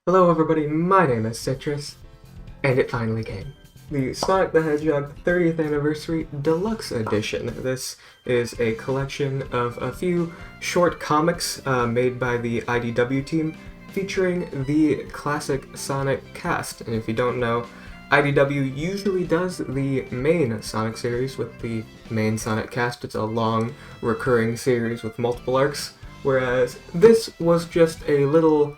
Hello everybody, my name is Citrus, and it finally came. The Sonic the Hedgehog 30th Anniversary Deluxe Edition. This is a collection of a few short comics made by the IDW team featuring the classic Sonic cast. And if you don't know, IDW usually does the main Sonic series with the main Sonic cast. It's a long, recurring series with multiple arcs, whereas this was just a little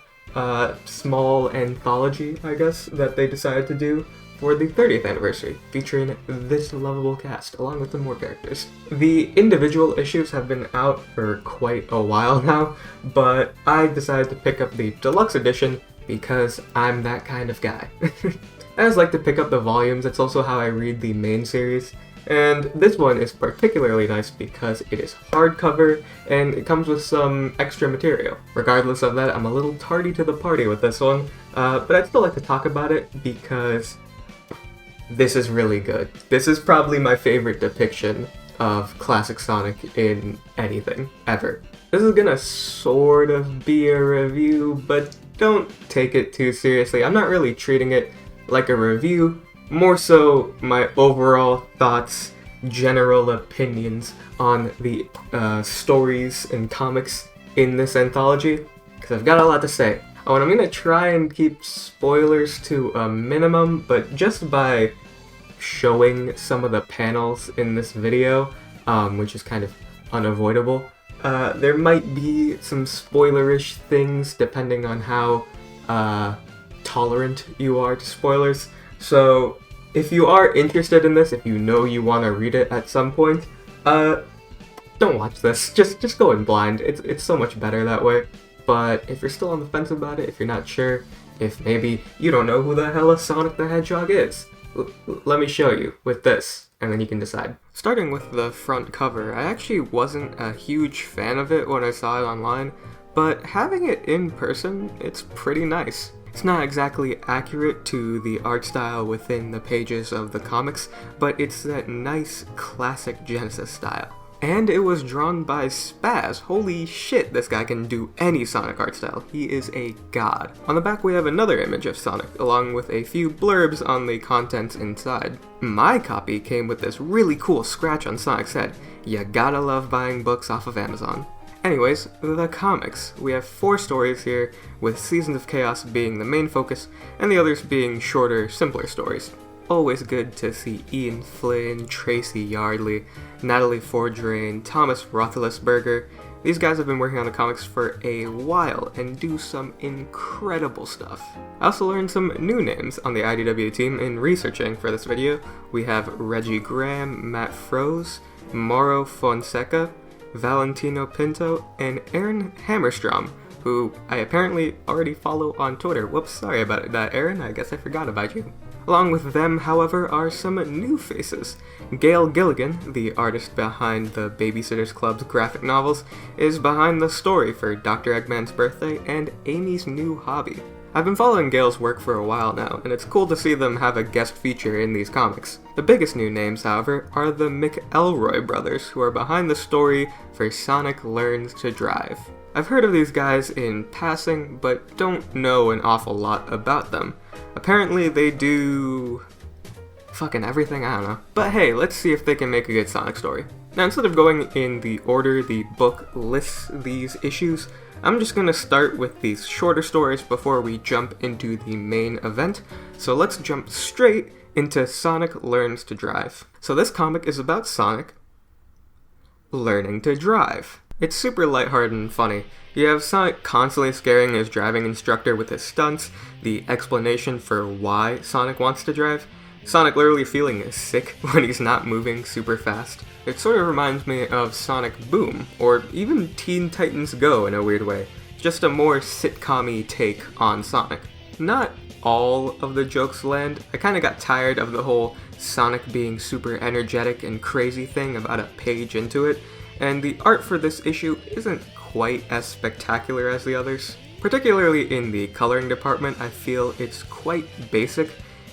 small anthology, I guess, that they decided to do for the 30th anniversary, featuring this lovable cast, along with some more characters. The individual issues have been out for quite a while now, but I decided to pick up the deluxe edition because I'm that kind of guy. I always like to pick up the volumes, it's also how I read the main series. And this one is particularly nice because it is hardcover and it comes with some extra material. Regardless of that, I'm a little tardy to the party with this one, but I'd still like to talk about it because this is really good. This is probably my favorite depiction of classic Sonic in anything, ever. This is gonna sort of be a review, but don't take it too seriously. I'm not really treating it like a review, more so my overall thoughts, general opinions on the stories and comics in this anthology, because I've got a lot to say. Oh, and I'm going to try and keep spoilers to a minimum, but just by showing some of the panels in this video, which is kind of unavoidable, there might be some spoilerish things depending on how tolerant you are to spoilers. So if you are interested in this, if you know you want to read it at some point, don't watch this. Just go in blind. It's so much better that way. But if you're still on the fence about it, if you're not sure, if maybe you don't know who the hell a Sonic the Hedgehog is, let me show you with this, and then you can decide. Starting with the front cover, I actually wasn't a huge fan of it when I saw it online, but having it in person, it's pretty nice. It's not exactly accurate to the art style within the pages of the comics, but it's that nice classic Genesis style. And it was drawn by Spaz. Holy shit, this guy can do any Sonic art style. He is a god. On the back we have another image of Sonic, along with a few blurbs on the contents inside. My copy came with this really cool scratch on Sonic's head. You gotta love buying books off of Amazon. Anyways, the comics. We have 4 stories here, with Seasons of Chaos being the main focus, and the others being shorter, simpler stories. Always good to see Ian Flynn, Tracy Yardley, Natalie Fordrain, Thomas Roethlisberger. These guys have been working on the comics for a while and do some incredible stuff. I also learned some new names on the IDW team in researching for this video. We have Reggie Graham, Matt Froese, Mauro Fonseca, Valentino Pinto, and Aaron Hammerstrom, who I apparently already follow on Twitter. Whoops, sorry about that, Aaron, I guess I forgot about you. Along with them, however, are some new faces. Gail Gilligan, the artist behind the Babysitter's Club's graphic novels, is behind the story for Dr. Eggman's birthday and Amy's new hobby. I've been following Gail's work for a while now, and it's cool to see them have a guest feature in these comics. The biggest new names, however, are the McElroy brothers, who are behind the story for Sonic Learns to Drive. I've heard of these guys in passing, but don't know an awful lot about them. Apparently they do fucking everything, I don't know. But hey, let's see if they can make a good Sonic story. Now, instead of going in the order the book lists these issues, I'm just going to start with these shorter stories before we jump into the main event. So let's jump straight into Sonic Learns to Drive. So this comic is about Sonic learning to drive. It's super lighthearted and funny. You have Sonic constantly scaring his driving instructor with his stunts, the explanation for why Sonic wants to drive, Sonic literally feeling sick when he's not moving super fast. It sort of reminds me of Sonic Boom, or even Teen Titans Go in a weird way. Just a more sitcom-y take on Sonic. Not all of the jokes land. I kinda got tired of the whole Sonic being super energetic and crazy thing about a page into it, and the art for this issue isn't quite as spectacular as the others. Particularly in the coloring department, I feel it's quite basic.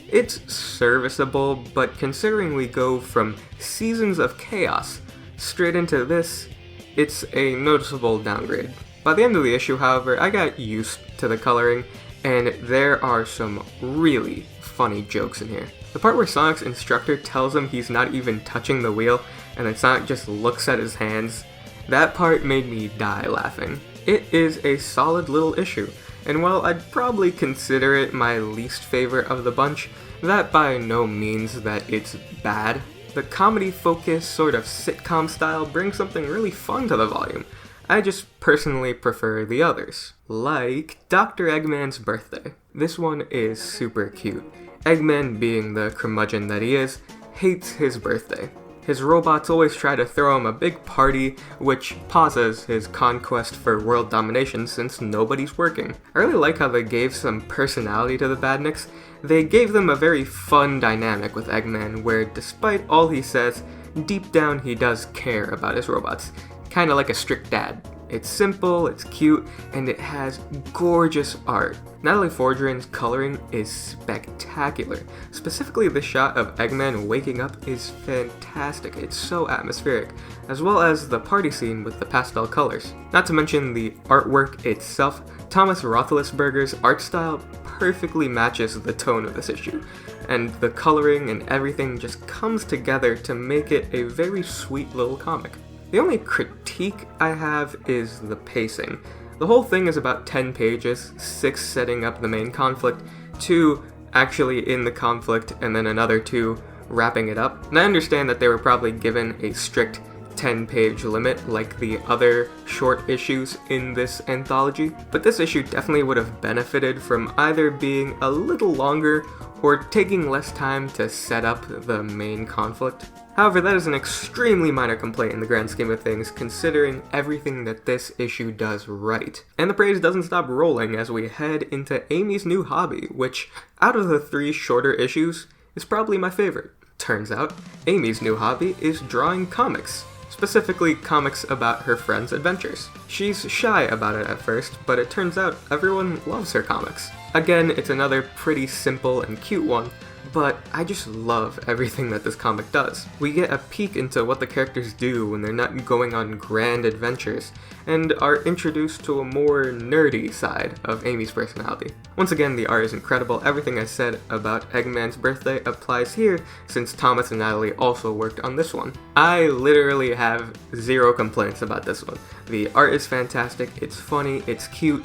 It's serviceable, but considering we go from Seasons of Chaos straight into this, it's a noticeable downgrade. By the end of the issue, however, I got used to the coloring, and there are some really funny jokes in here. The part where Sonic's instructor tells him he's not even touching the wheel, and then Sonic just looks at his hands, that part made me die laughing. It is a solid little issue, and while I'd probably consider it my least favorite of the bunch, that by no means that it's bad. The comedy focus sort of sitcom style brings something really fun to the volume. I just personally prefer the others, like Dr. Eggman's birthday. This one is super cute. Eggman, being the curmudgeon that he is, hates his birthday. His robots always try to throw him a big party, which pauses his conquest for world domination since nobody's working. I really like how they gave some personality to the Badniks. They gave them a very fun dynamic with Eggman, where despite all he says, deep down he does care about his robots. Kinda like a strict dad. It's simple, it's cute, and it has gorgeous art. Natalie Forgeron's coloring is spectacular. Specifically, the shot of Eggman waking up is fantastic. It's so atmospheric, as well as the party scene with the pastel colors. Not to mention the artwork itself. Thomas Roethlisberger's art style perfectly matches the tone of this issue, and the coloring and everything just comes together to make it a very sweet little comic. The only critique I have is the pacing. The whole thing is about 10 pages, 6 setting up the main conflict, 2 actually in the conflict, and then another 2 wrapping it up. And I understand that they were probably given a strict 10-page limit like the other short issues in this anthology, but this issue definitely would have benefited from either being a little longer or taking less time to set up the main conflict. However, that is an extremely minor complaint in the grand scheme of things, considering everything that this issue does right. And the praise doesn't stop rolling as we head into Amy's new hobby, which, out of the 3 shorter issues, is probably my favorite. Turns out, Amy's new hobby is drawing comics. Specifically, comics about her friends' adventures. She's shy about it at first, but it turns out everyone loves her comics. Again, it's another pretty simple and cute one, but I just love everything that this comic does. We get a peek into what the characters do when they're not going on grand adventures, and are introduced to a more nerdy side of Amy's personality. Once again, the art is incredible. Everything I said about Eggman's birthday applies here, since Thomas and Natalie also worked on this one. I literally have 0 complaints about this one. The art is fantastic, it's funny, it's cute,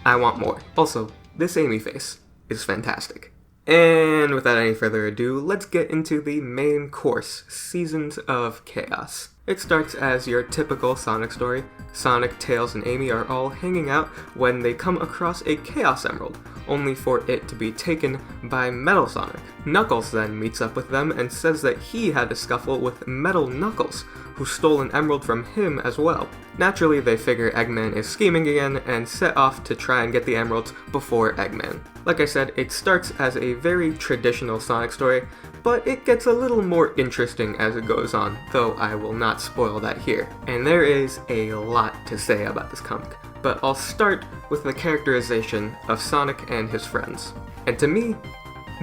I want more. Also, this Amy face is fantastic. And without any further ado, let's get into the main course, Seasons of Chaos. It starts as your typical Sonic story. Sonic, Tails, and Amy are all hanging out when they come across a Chaos Emerald, only for it to be taken by Metal Sonic. Knuckles then meets up with them and says that he had a scuffle with Metal Knuckles, who stole an emerald from him as well. Naturally, they figure Eggman is scheming again and set off to try and get the emeralds before Eggman. Like I said, it starts as a very traditional Sonic story, but it gets a little more interesting as it goes on, though I will not spoil that here. And there is a lot to say about this comic, but I'll start with the characterization of Sonic and his friends. And to me,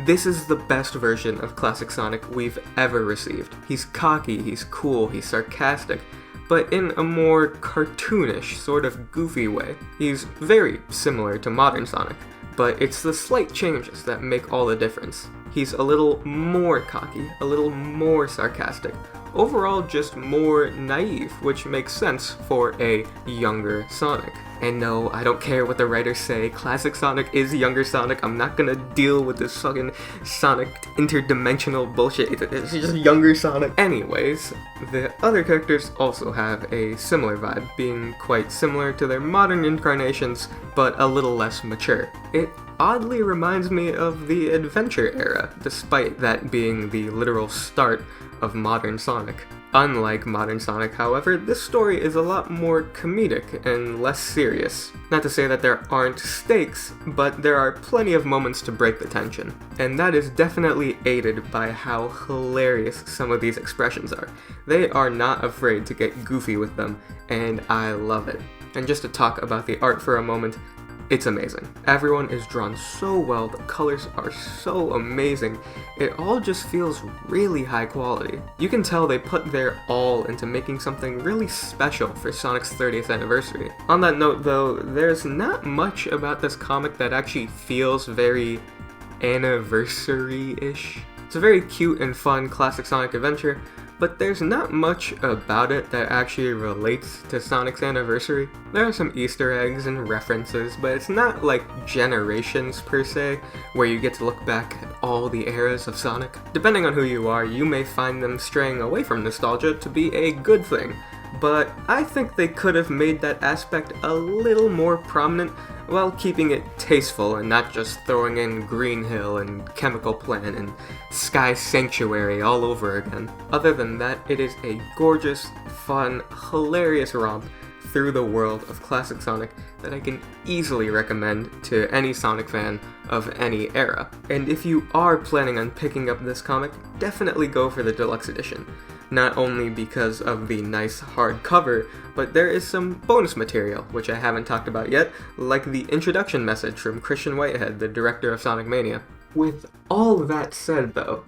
this is the best version of classic Sonic we've ever received. He's cocky, he's cool, he's sarcastic, but in a more cartoonish, sort of goofy way. He's very similar to modern Sonic, but it's the slight changes that make all the difference. He's a little more cocky, a little more sarcastic, overall just more naive, which makes sense for a younger Sonic. And no, I don't care what the writers say, classic Sonic is younger Sonic. I'm not gonna deal with this fucking Sonic interdimensional bullshit. It's just younger Sonic. Anyways, the other characters also have a similar vibe, being quite similar to their modern incarnations, but a little less mature. It oddly reminds me of the Adventure era, despite that being the literal start of modern Sonic. Unlike modern Sonic, however, this story is a lot more comedic and less serious. Not to say that there aren't stakes, but there are plenty of moments to break the tension. And that is definitely aided by how hilarious some of these expressions are. They are not afraid to get goofy with them, and I love it. And just to talk about the art for a moment, It's amazing. Everyone is drawn so well, the colors are so amazing, it all just feels really high quality. You can tell they put their all into making something really special for Sonic's 30th anniversary. On that note though, there's not much about this comic that actually feels very anniversary-ish. It's a very cute and fun classic Sonic adventure, but there's not much about it that actually relates to Sonic's anniversary. There are some Easter eggs and references, but it's not like Generations per se, where you get to look back at all the eras of Sonic. Depending on who you are, you may find them straying away from nostalgia to be a good thing, but I think they could have made that aspect a little more prominent while keeping it tasteful and not just throwing in Green Hill and Chemical Plant and Sky Sanctuary all over again. Other than that, it is a gorgeous, fun, hilarious romp through the world of classic Sonic that I can easily recommend to any Sonic fan of any era. And if you are planning on picking up this comic, definitely go for the deluxe edition. Not only because of the nice hardcover, but there is some bonus material, which I haven't talked about yet, like the introduction message from Christian Whitehead, the director of Sonic Mania. With all that said though,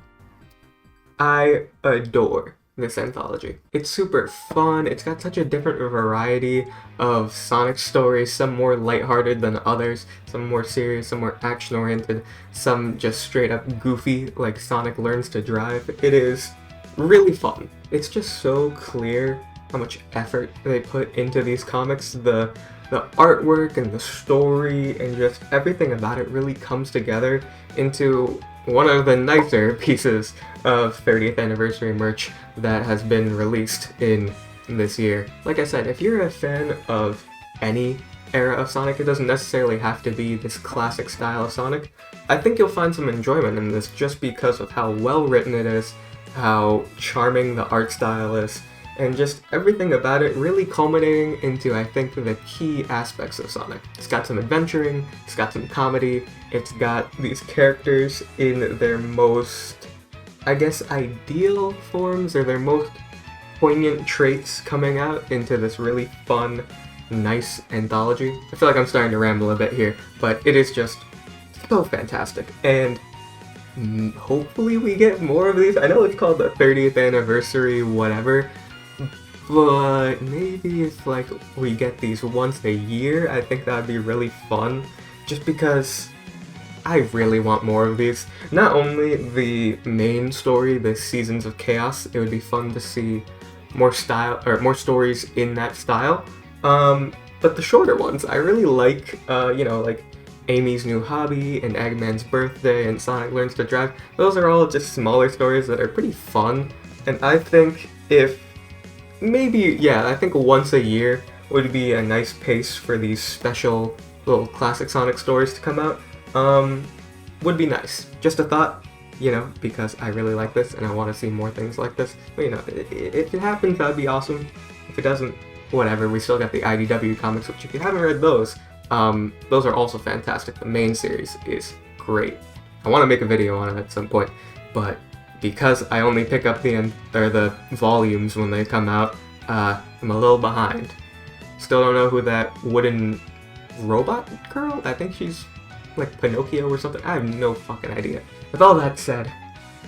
I adore this anthology. It's super fun, it's got such a different variety of Sonic stories, some more lighthearted than others, some more serious, some more action-oriented, some just straight up goofy, like Sonic Learns to Drive. It is really fun. It's just so clear how much effort they put into these comics. The artwork and the story and just everything about it really comes together into one of the nicer pieces of 30th anniversary merch that has been released in this year. Like I said, if you're a fan of any era of Sonic, it doesn't necessarily have to be this classic style of Sonic. I think you'll find some enjoyment in this just because of how well written it is, how charming the art style is, and just everything about it really culminating into, I think, the key aspects of Sonic. It's got some adventuring, it's got some comedy, it's got these characters in their most, I guess, ideal forms, or their most poignant traits coming out into this really fun, nice anthology. I feel like I'm starting to ramble a bit here, but it is just so fantastic, and hopefully we get more of these. I know it's called the 30th anniversary whatever, but maybe if like we get these once a year, I think that would be really fun, just because I really want more of these. Not only the main story, the Seasons of Chaos, it would be fun to see more style, or more stories in that style, but the shorter ones, I really like, like Amy's New Hobby and Eggman's Birthday and Sonic Learns to Drive. Those are all just smaller stories that are pretty fun, and I think if I think once a year would be a nice pace for these special little classic Sonic stories to come out. Would be nice. Just a thought, because I really like this and I want to see more things like this. But if it happens, that'd be awesome. If it doesn't, whatever. We still got the IDW comics, which if you haven't read those are also fantastic. The main series is great. I want to make a video on it at some point, but because I only pick up the volumes when they come out, I'm a little behind. Still don't know who that wooden robot girl? I think she's like Pinocchio or something. I have no fucking idea. With all that said,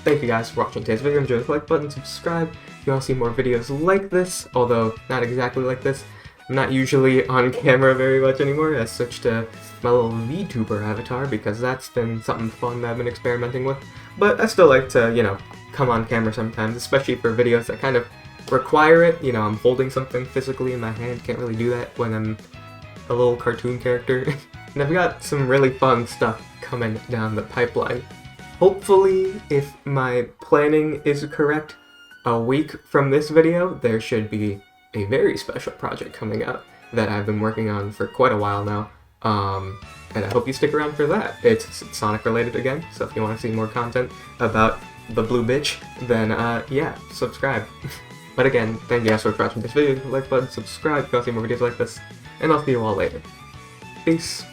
thank you guys for watching today's video. Enjoy the like button, subscribe if you want to see more videos like this, although not exactly like this. I'm not usually on camera very much anymore. I switched to my little VTuber avatar because that's been something fun that I've been experimenting with. But I still like to, come on camera sometimes, especially for videos that kind of require it. I'm holding something physically in my hand. Can't really do that when I'm a little cartoon character. And I've got some really fun stuff coming down the pipeline. Hopefully, if my planning is correct, a week from this video, there should be a very special project coming out that I've been working on for quite a while now, and I hope you stick around for that. It's Sonic related again, so if you want to see more content about the blue bitch, then yeah, subscribe. But again, thank you guys for watching this video. Like button, subscribe if you want to see more videos like this, and I'll see you all later. Peace.